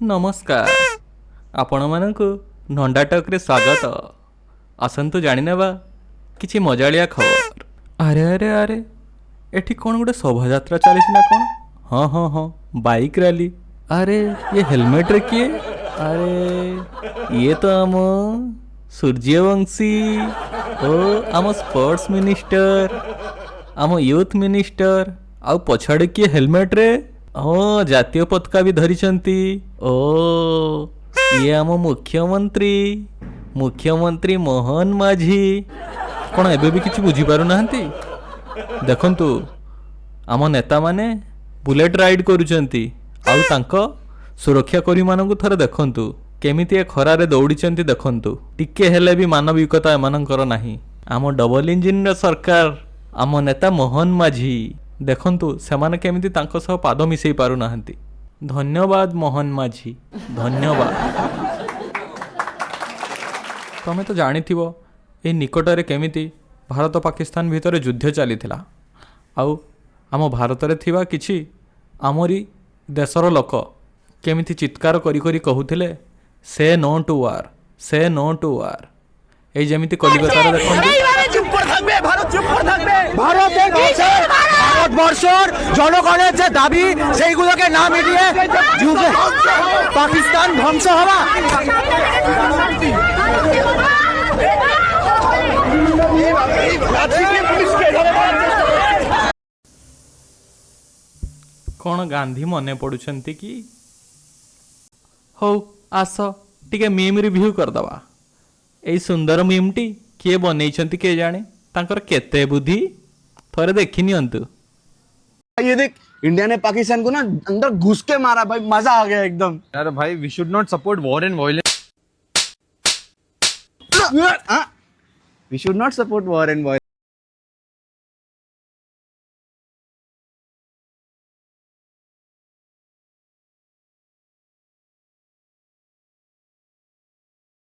नमस्कार आपण मानक नंडाटक रे स्वागत आसतु जाणीनेबा किछि मजालिया खबर। अरे अरे अरे एठी कौन गोटे शोभा चली ना कौन? हाँ हाँ हाँ बाइक रैली। अरे ये हेलमेट रे किए? अरे ये तो आम सूर्यवंशी ओ आम स्पोर्ट्स मिनिस्टर आम यूथ मिनिस्टर आउ पछाड़े किए हेलमेट रे? हाँ जातीय पताका भी धरिचंती। ओ ये आम मुख्यमंत्री मुख्यमंत्री मोहन माझी कौन एबे भी किसी बुझी पारु नाहंती? देखंतु आम नेता माने बुलेट राइड करूचंती आउ तांको सुरक्षा कर्मी मानकु थरे देखंतु केमिति ए खरारे दौड़ीचंती। देखंतु टिके हेले भी मानविकता एमानंकर नाही। आम डबल इंजिन र सरकार आम नेता मोहन माझी देखंतु सेमाने केमिति तांको सह पाद मिसई पारु नाहंती। धन्यवाद मोहन माझी धन्यवाद। तमे तो जानिथिबो ए निकटरे केमिति भारत पाकिस्तान भितर युद्ध चलीथिला आउ आम भारत रे थिबा किछि आमरी देशर लोक केमिति चित्कार करी करी कहूथिले से नो टू वार से नो टू वार। এই যেমিতি কলিকাতার ভারতবর্ষের জনগণের যে দাবি সেইগুলোকে না মিটিয়ে পাকিস্তান ধ্বংস হওয়া কোন গান্ধী মনে পড়ুছন্তি কি? হଉ ଆସ ଟିକେ ମିମ୍ ରିଭ୍ୟୁ କରିଦେବା। ଏଇ ସୁନ୍ଦର ମିମ୍ଟି କିଏ ବନେଇଛନ୍ତି କିଏ ଜାଣେ? ତାଙ୍କର କେତେ ବୁଦ୍ଧି ଥରେ ଦେଖି ନିଅନ୍ତୁ। ये देख इंडिया ने पाकिस्तान को ना अंदर घुस के मारा भाई, मजा आ गया एकदम। यार भाई we should not support war and violence. We should not support war and violence.